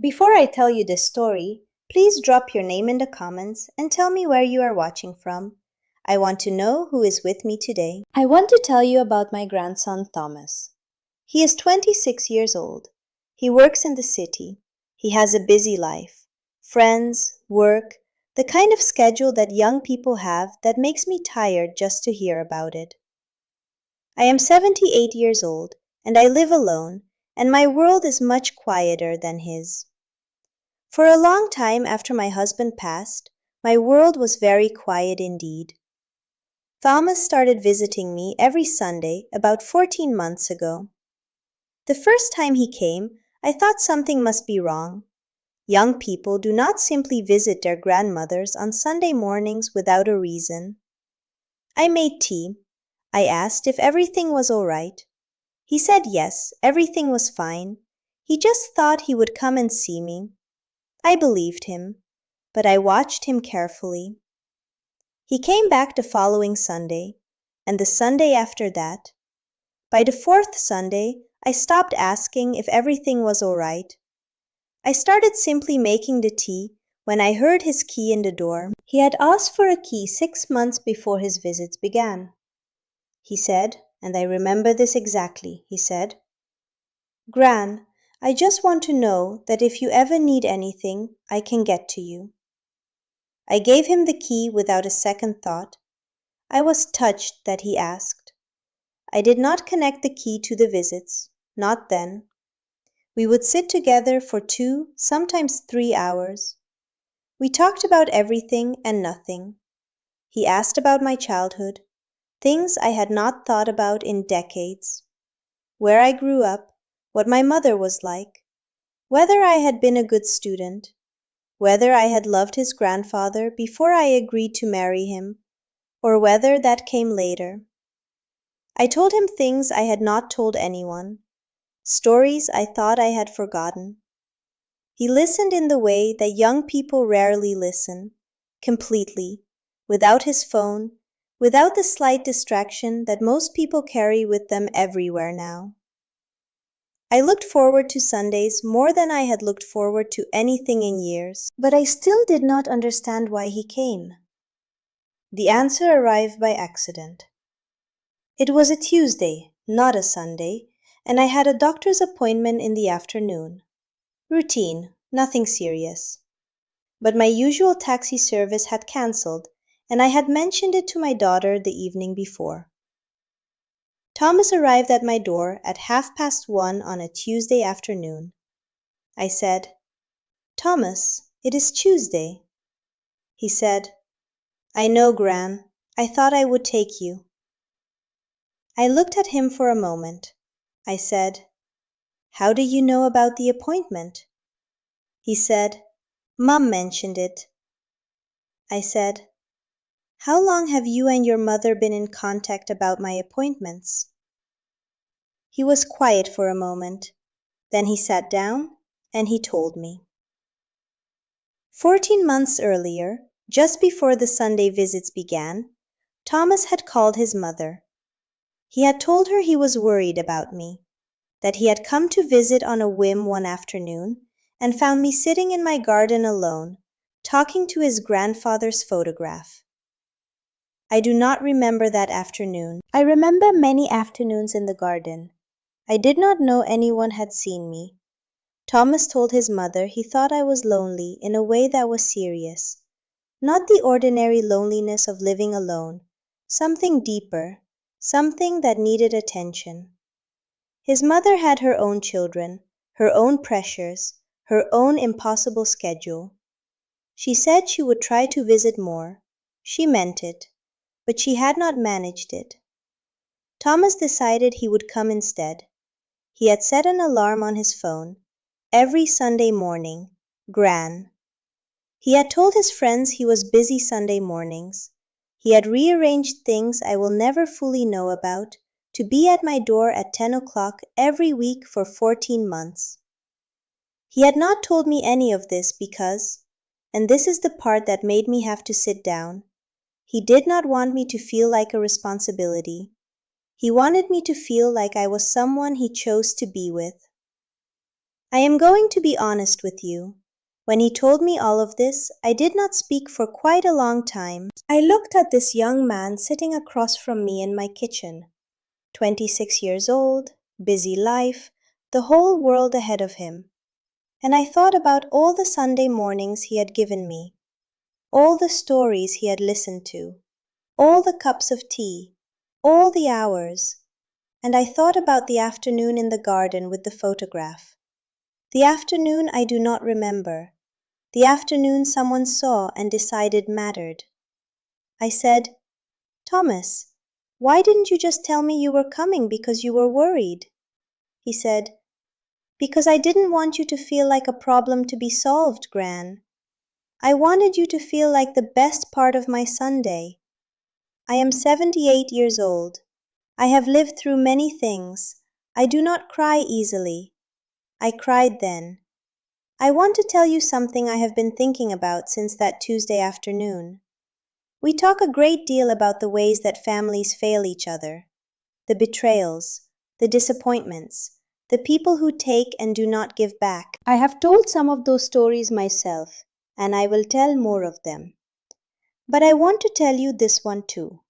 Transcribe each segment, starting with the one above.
Before I tell you this story, please drop your name in the comments and tell me where you are watching from. I want to know who is with me today. I want to tell you about my grandson Thomas. He is 26 years old. He works in the city. He has a busy life. Friends, work, the kind of schedule that young people have that makes me tired just to hear about it. I am 78 years old and I live alone, and my world is much quieter than his. For a long time after my husband passed, my world was very quiet indeed. Thomas started visiting me every Sunday about 14 months ago. The first time he came, I thought something must be wrong. Young people do not simply visit their grandmothers on Sunday mornings without a reason. I made tea. I asked if everything was all right. He said yes, everything was fine. He just thought he would come and see me. I believed him, but I watched him carefully. He came back the following Sunday, and the Sunday after that. By the fourth Sunday, I stopped asking if everything was all right. I started simply making the tea when I heard his key in the door. He had asked for a key 6 months before his visits began. He said, and I remember this exactly, he said, "Gran, I just want to know that if you ever need anything, I can get to you." I gave him the key without a second thought. I was touched that he asked. I did not connect the key to the visits, not then. We would sit together for 2, sometimes 3 hours. We talked about everything and nothing. He asked about my childhood, things I had not thought about in decades, where I grew up, what my mother was like, whether I had been a good student, whether I had loved his grandfather before I agreed to marry him, or whether that came later. I told him things I had not told anyone, stories I thought I had forgotten. He listened in the way that young people rarely listen, completely, without his phone, without the slight distraction that most people carry with them everywhere now. I looked forward to Sundays more than I had looked forward to anything in years, but I still did not understand why he came. The answer arrived by accident. It was a Tuesday, not a Sunday, and I had a doctor's appointment in the afternoon. Routine, nothing serious. But my usual taxi service had cancelled, and I had mentioned it to my daughter the evening before. Thomas arrived at my door at 1:30 on a Tuesday afternoon. I said, "Thomas, it is Tuesday." He said, "I know, Gran. I thought I would take you." I looked at him for a moment. I said, "How do you know about the appointment?" He said, "Mom mentioned it." I said, "How long have you and your mother been in contact about my appointments?" He was quiet for a moment. Then he sat down and he told me. 14 months earlier, just before the Sunday visits began, Thomas had called his mother. He had told her he was worried about me, that he had come to visit on a whim one afternoon and found me sitting in my garden alone, talking to his grandfather's photograph. I do not remember that afternoon. I remember many afternoons in the garden. I did not know anyone had seen me. Thomas told his mother he thought I was lonely in a way that was serious, not the ordinary loneliness of living alone, something deeper, something that needed attention. His mother had her own children, her own pressures, her own impossible schedule. She said she would try to visit more. She meant it, but she had not managed it. Thomas decided he would come instead. He had set an alarm on his phone, every Sunday morning, Gran. He had told his friends he was busy Sunday mornings. He had rearranged things I will never fully know about to be at my door at 10 o'clock every week for 14 months. He had not told me any of this because, and this is the part that made me have to sit down, he did not want me to feel like a responsibility. He wanted me to feel like I was someone he chose to be with. I am going to be honest with you. When he told me all of this, I did not speak for quite a long time. I looked at this young man sitting across from me in my kitchen. 26 years old, busy life, the whole world ahead of him. And I thought about all the Sunday mornings he had given me, all the stories he had listened to, all the cups of tea, all the hours. And I thought about the afternoon in the garden with the photograph. The afternoon I do not remember. The afternoon someone saw and decided mattered. I said, "Thomas, why didn't you just tell me you were coming because you were worried?" He said, "Because I didn't want you to feel like a problem to be solved, Gran. I wanted you to feel like the best part of my Sunday. I am 78 years old. I have lived through many things. I do not cry easily. I cried then. I want to tell you something I have been thinking about since that Tuesday afternoon. We talk a great deal about the ways that families fail each other, the betrayals, the disappointments, the people who take and do not give back. I have told some of those stories myself, and I will tell more of them. But I want to tell you this one too.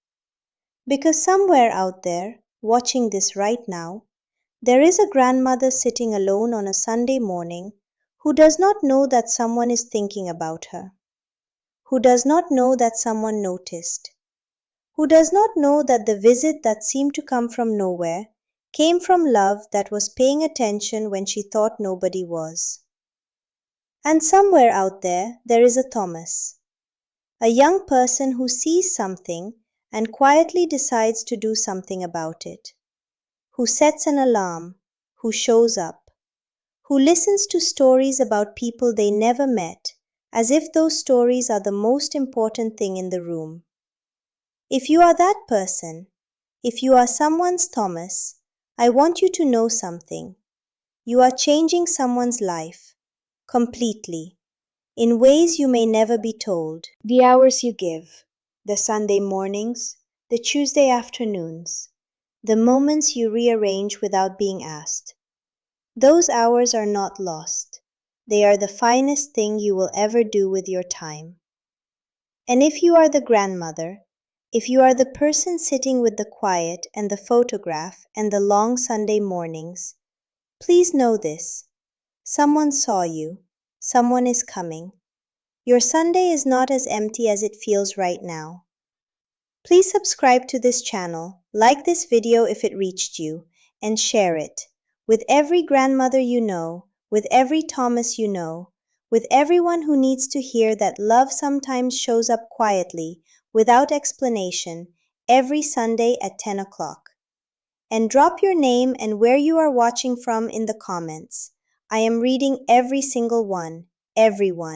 Because somewhere out there, watching this right now, there is a grandmother sitting alone on a Sunday morning who does not know that someone is thinking about her, who does not know that someone noticed, who does not know that the visit that seemed to come from nowhere came from love that was paying attention when she thought nobody was. And somewhere out there, there is a Thomas, a young person who sees something and quietly decides to do something about it, who sets an alarm, who shows up, who listens to stories about people they never met, as if those stories are the most important thing in the room. If you are that person, if you are someone's Thomas, I want you to know something. You are changing someone's life, completely, in ways you may never be told. The hours you give, the Sunday mornings, the Tuesday afternoons, the moments you rearrange without being asked. Those hours are not lost. They are the finest thing you will ever do with your time. And if you are the grandmother, if you are the person sitting with the quiet and the photograph and the long Sunday mornings, please know this. Someone saw you. Someone is coming. Your Sunday is not as empty as it feels right now. Please subscribe to this channel, like this video if it reached you, and share it with every grandmother you know, with every Thomas you know, with everyone who needs to hear that love sometimes shows up quietly, without explanation, every Sunday at 10 o'clock. And drop your name and where you are watching from in the comments. I am reading every single one, everyone.